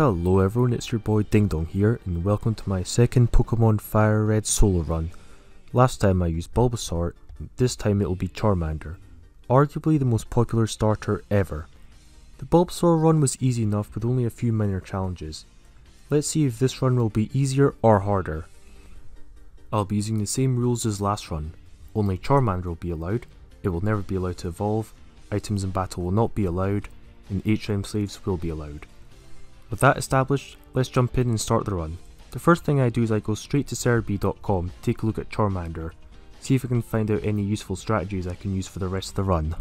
Hello everyone, it's your boy Ding Dong here, and welcome to my second Pokemon Fire Red solo run. Last time I used Bulbasaur, this time it will be Charmander, arguably the most popular starter ever. The Bulbasaur run was easy enough with only a few minor challenges. Let's see if this run will be easier or harder. I'll be using the same rules as last run, only Charmander will be allowed, it will never be allowed to evolve, items in battle will not be allowed, and HM slaves will be allowed. With that established, let's jump in and start the run. The first thing I do is I go straight to Cerebi.com to take a look at Charmander, see if I can find out any useful strategies I can use for the rest of the run.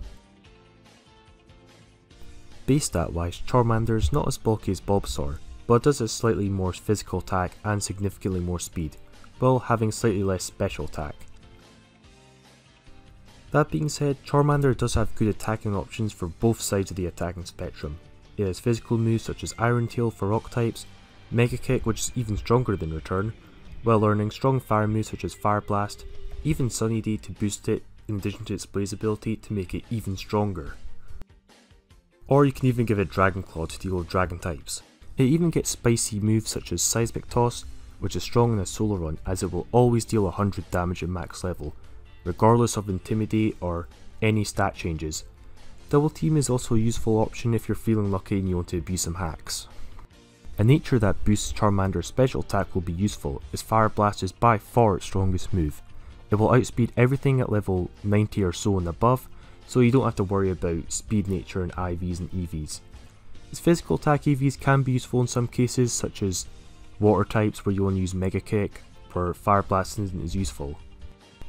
Base stat wise, Charmander is not as bulky as Bulbasaur, but it does have slightly more physical attack and significantly more speed, while having slightly less special attack. That being said, Charmander does have good attacking options for both sides of the attacking spectrum. It has physical moves such as Iron Tail for rock types, Mega Kick which is even stronger than Return, while learning strong fire moves such as Fire Blast, even Sunny D to boost it in addition to its Blaze ability to make it even stronger. Or you can even give it Dragon Claw to deal with dragon types. It even gets spicy moves such as Seismic Toss, which is strong in a solo run as it will always deal 100 damage at max level, regardless of Intimidate or any stat changes. Double Team is also a useful option if you're feeling lucky and you want to abuse some hacks. A nature that boosts Charmander's special attack will be useful, as Fire Blast is by far its strongest move. It will outspeed everything at level 90 or so and above, so you don't have to worry about speed nature and IVs and EVs. Its physical attack EVs can be useful in some cases, such as water types where you want to use Mega Kick, where Fire Blast isn't as useful.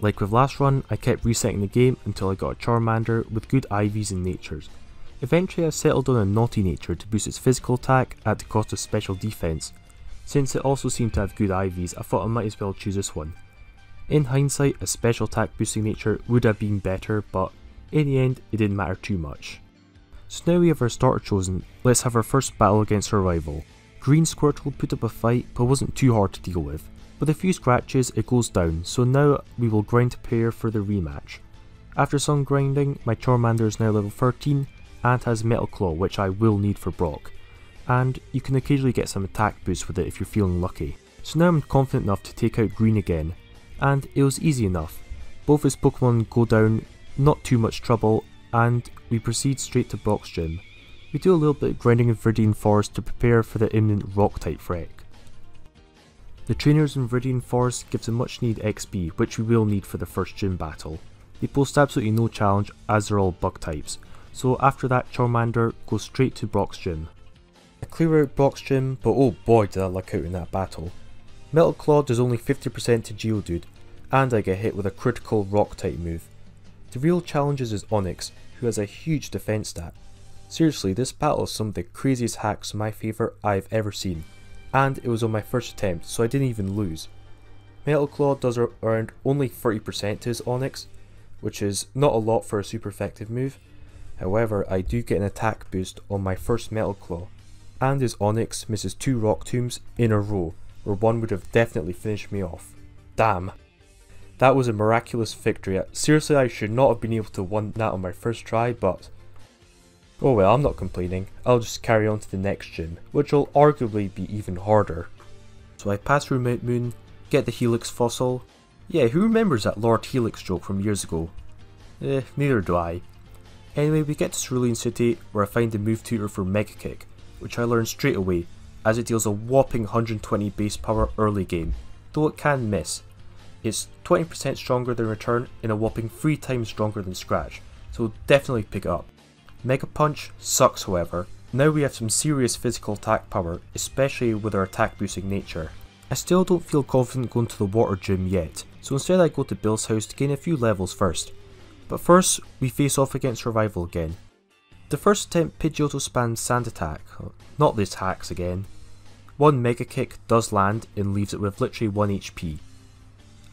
Like with last run, I kept resetting the game until I got a Charmander with good IVs and natures. Eventually I settled on a Naughty nature to boost its physical attack at the cost of special defense. Since it also seemed to have good IVs, I thought I might as well choose this one. In hindsight, a special attack boosting nature would have been better, but in the end it didn't matter too much. So now we have our starter chosen, let's have our first battle against our rival. Green Squirtle put up a fight but wasn't too hard to deal with. With a few scratches it goes down, so now we will grind to prepare for the rematch. After some grinding, my Charmander is now level 13 and has Metal Claw, which I will need for Brock, and you can occasionally get some attack boost with it if you're feeling lucky. So now I'm confident enough to take out Green again, and it was easy enough. Both his Pokemon go down, not too much trouble, and we proceed straight to Brock's gym. We do a little bit of grinding in Viridian Forest to prepare for the imminent Rock type threat. The trainers in Viridian Forest gives a much needed XP, which we will need for the first gym battle. They post absolutely no challenge as they're all bug types, so after that Charmander goes straight to Brock's gym. I clear out Brock's gym, but oh boy did I luck out in that battle. Metal Claw does only 50% to Geodude, and I get hit with a critical rock type move. The real challenge is Onix, who has a huge defense stat. Seriously, this battle is some of the craziest hacks in my favour I've ever seen. And it was on my first attempt, so I didn't even lose. Metal Claw does around only 30% to his Onix, which is not a lot for a super effective move. However, I do get an attack boost on my first Metal Claw, and his Onix misses 2 Rock Tombs in a row, where one would have definitely finished me off. Damn. That was a miraculous victory. Seriously, I should not have been able to win that on my first try, but oh well, I'm not complaining. I'll just carry on to the next gym, which will arguably be even harder. So I pass through Mount Moon, get the Helix fossil. Yeah, who remembers that Lord Helix joke from years ago? Neither do I. Anyway, we get to Cerulean City, where I find the move tutor for Mega Kick, which I learn straight away, as it deals a whopping 120 base power early game, though it can miss. It's 20% stronger than Return and a whopping 3 times stronger than Scratch, so definitely pick it up. Mega Punch sucks however. Now we have some serious physical attack power, especially with our attack boosting nature. I still don't feel confident going to the water gym yet, so instead I go to Bill's house to gain a few levels first. But first, we face off against our rival again. The first attempt Pidgeotto spams Sand Attack, not this hacks again. One Mega Kick does land and leaves it with literally 1 HP.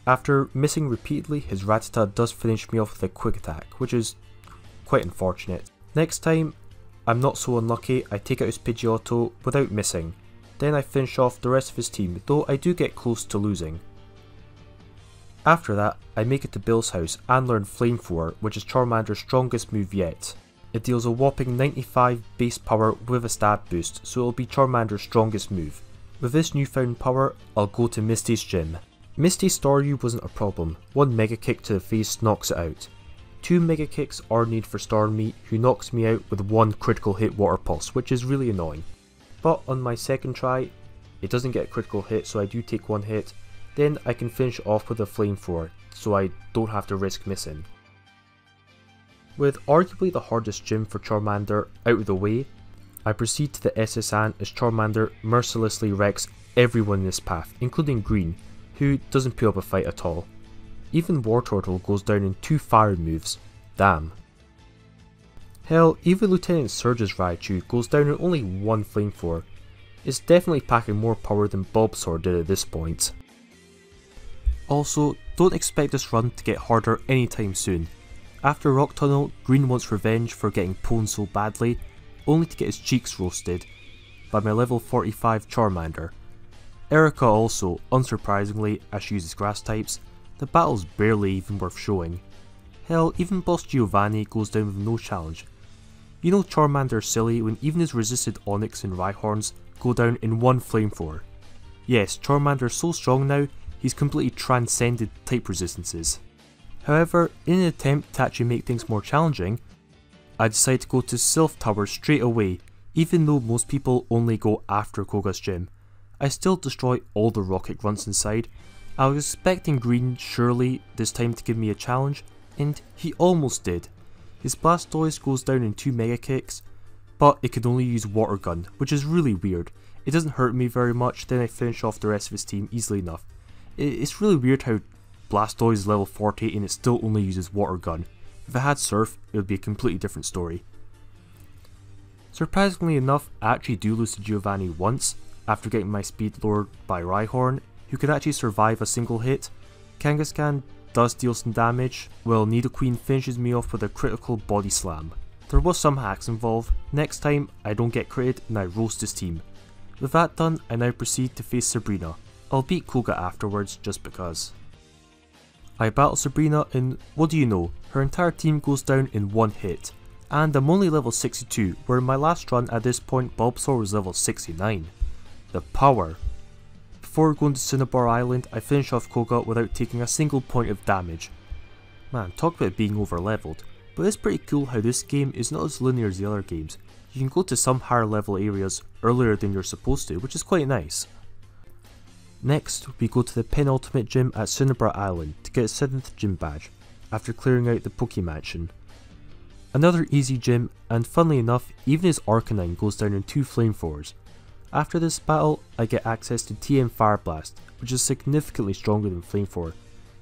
After missing repeatedly, his Rattata does finish me off with a Quick Attack, which is quite unfortunate. Next time, I'm not so unlucky, I take out his Pidgeotto without missing. Then I finish off the rest of his team, though I do get close to losing. After that, I make it to Bill's house and learn Flamethrower, which is Charmander's strongest move yet. It deals a whopping 95 base power with a stab boost, so it'll be Charmander's strongest move. With this newfound power, I'll go to Misty's gym. Misty's Staryu wasn't a problem, one Mega Kick to the face knocks it out. 2 Mega Kicks are needed for Starmie, who knocks me out with 1 critical hit Water Pulse, which is really annoying. But on my second try, it doesn't get a critical hit, so I do take 1 hit, then I can finish off with a Flamethrower, so I don't have to risk missing. With arguably the hardest gym for Charmander out of the way, I proceed to the SSN as Charmander mercilessly wrecks everyone in this path, including Green, who doesn't put up a fight at all. Even Wartortle goes down in 2 fire moves, damn. Hell, even Lieutenant Surge's Raichu goes down in only 1 Flamethrower. It's definitely packing more power than Bulbasaur did at this point. Also, don't expect this run to get harder anytime soon. After Rock Tunnel, Green wants revenge for getting pwned so badly, only to get his cheeks roasted by my level 45 Charmander. Erica also, unsurprisingly, as she uses grass types, the battle's barely even worth showing. Hell, even Boss Giovanni goes down with no challenge. You know Charmander's silly when even his resisted Onix and Rhyhorns go down in 1 Flamethrower. Yes, Charmander's so strong now, he's completely transcended type resistances. However, in an attempt to actually make things more challenging, I decide to go to Sylph Tower straight away, even though most people only go after Koga's gym. I still destroy all the rocket grunts inside. I was expecting Green surely this time to give me a challenge, and he almost did. His Blastoise goes down in 2 Mega Kicks, but it can only use Water Gun, which is really weird. It doesn't hurt me very much, then I finish off the rest of his team easily enough. It's really weird how Blastoise is level 40 and it still only uses Water Gun. If it had Surf, it would be a completely different story. Surprisingly enough, I actually do lose to Giovanni once, after getting my speed lowered by Rhyhorn, who can actually survive a single hit. Kangaskhan does deal some damage, while Nidoqueen finishes me off with a critical body slam. There was some hacks involved. Next time, I don't get critted and I roast his team. With that done, I now proceed to face Sabrina. I'll beat Koga afterwards, just because. I battle Sabrina and what do you know, her entire team goes down in 1 hit. And I'm only level 62, where in my last run at this point Bulbasaur was level 69. The power. Before going to Cinnabar Island, I finish off Koga without taking a single point of damage. Man, talk about being over leveled. But it's pretty cool how this game is not as linear as the other games. You can go to some higher level areas earlier than you're supposed to, which is quite nice. Next, we go to the penultimate gym at Cinnabar Island to get a 7th gym badge, after clearing out the Pokemansion. Another easy gym, and funnily enough, even his Arcanine goes down in 2 Flamethrowers. After this battle, I get access to TM Fire Blast, which is significantly stronger than Flamethrower,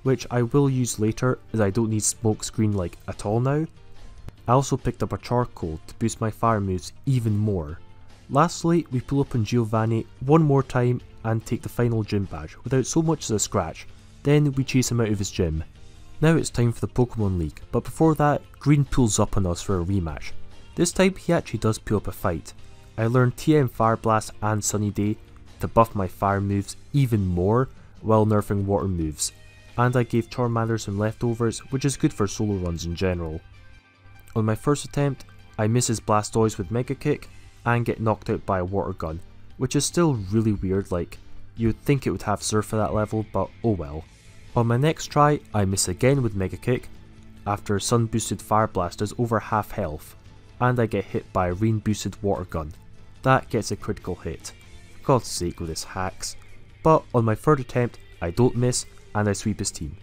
which I will use later as I don't need Smokescreen like at all now. I also picked up a Charcoal to boost my fire moves even more. Lastly, we pull up on Giovanni one more time and take the final gym badge without so much as a scratch, then we chase him out of his gym. Now it's time for the Pokemon League, but before that, Green pulls up on us for a rematch. This time he actually does put up a fight. I learned TM Fire Blast and Sunny Day to buff my fire moves even more while nerfing water moves, and I gave Charmander some leftovers, which is good for solo runs in general. On my first attempt, I miss his Blastoise with Mega Kick and get knocked out by a Water Gun, which is still really weird, like you'd think it would have Surf at that level, but oh well. On my next try, I miss again with Mega Kick after Sun boosted Fire Blast is over half health, and I get hit by a Rain boosted Water Gun. That gets a critical hit. For God's sake with his hacks. But on my third attempt, I don't miss and I sweep his team.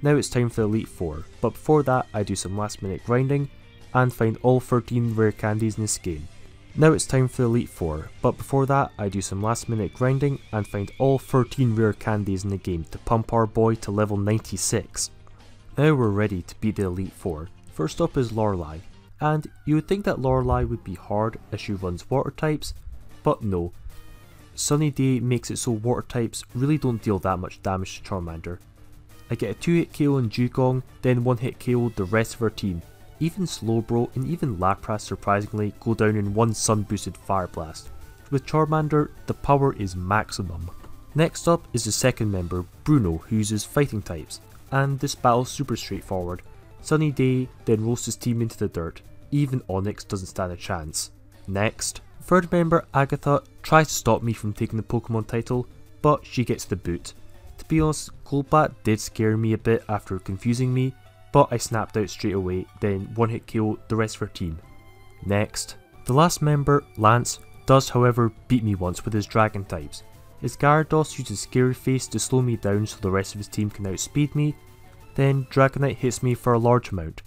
Now it's time for the Elite Four, but before that I do some last minute grinding and find all 13 rare candies in this game. Now it's time for the Elite Four, but before that I do some last minute grinding and find all 13 rare candies in the game to pump our boy to level 96. Now we're ready to beat the Elite Four. First up is Lorelei, and you would think that Lorelei would be hard as she runs water types, but no. Sunny Day makes it so water types really don't deal that much damage to Charmander. I get a 2-hit KO on Dugong, then 1-hit KO the rest of her team. Even Slowbro and even Lapras surprisingly go down in 1 Sun boosted Fire Blast. With Charmander, the power is maximum. Next up is the second member, Bruno, who uses fighting types, and this battle's super straightforward. Sunny Day then roasts his team into the dirt. even Onyx doesn't stand a chance. Next, third member Agatha tries to stop me from taking the Pokemon title, but she gets the boot. To be honest, Golbat did scare me a bit after confusing me, but I snapped out straight away, then one hit KO the rest of her team. Next, the last member, Lance, does however beat me once with his dragon types. His Gyarados uses Scary Face to slow me down so the rest of his team can outspeed me, then Dragonite hits me for a large amount.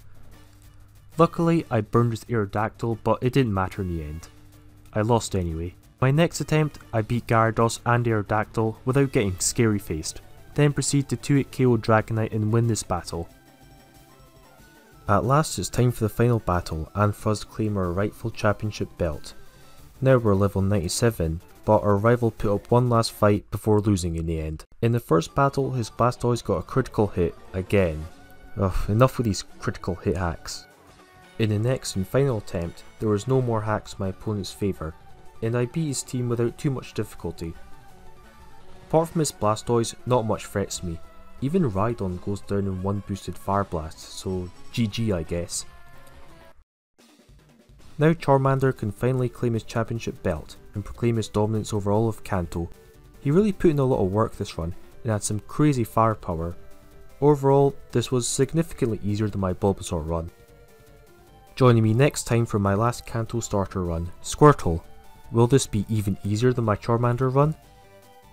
Luckily I burned his Aerodactyl, but it didn't matter in the end. I lost anyway. My next attempt, I beat Gyarados and Aerodactyl without getting Scary Faced, then proceed to 2-hit KO Dragonite and win this battle. At last it's time for the final battle and for us to claim our rightful championship belt. Now we're level 97, but our rival put up one last fight before losing in the end. In the first battle, his Blastoise got a critical hit again. Ugh, enough with these critical hit hacks. In the next and final attempt, there was no more hacks in my opponent's favour, and I beat his team without too much difficulty. Apart from his Blastoise, not much threats me. Even Rhydon goes down in one boosted Fire Blast, so GG I guess. Now Charmander can finally claim his championship belt and proclaim his dominance over all of Kanto. He really put in a lot of work this run and had some crazy firepower. Overall, this was significantly easier than my Bulbasaur run. Joining me next time for my last Kanto starter run, Squirtle. Will this be even easier than my Charmander run?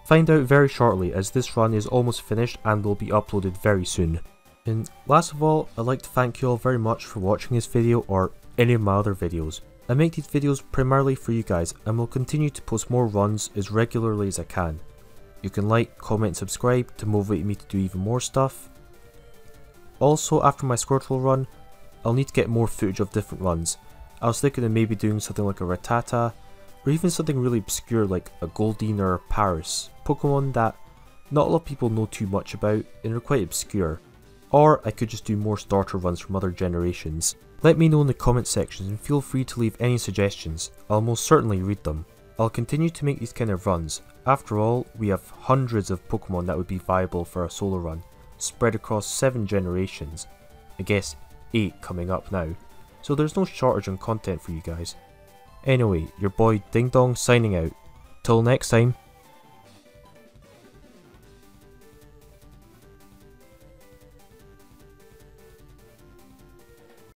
Find out very shortly, as this run is almost finished and will be uploaded very soon. And last of all, I'd like to thank you all very much for watching this video or any of my other videos. I make these videos primarily for you guys and will continue to post more runs as regularly as I can. You can like, comment and subscribe to motivate me to do even more stuff. Also, after my Squirtle run, I'll need to get more footage of different runs. I was thinking of maybe doing something like a Rattata, or even something really obscure like a Goldeen or a Paris, Pokemon that not a lot of people know too much about and are quite obscure. Or I could just do more starter runs from other generations. Let me know in the comment sections and feel free to leave any suggestions, I'll most certainly read them. I'll continue to make these kind of runs. After all, we have hundreds of Pokemon that would be viable for a solo run, spread across 7 generations. I guess 8 coming up now, so there's no shortage on content for you guys. Anyway, your boy Ding Dong signing out. Till next time.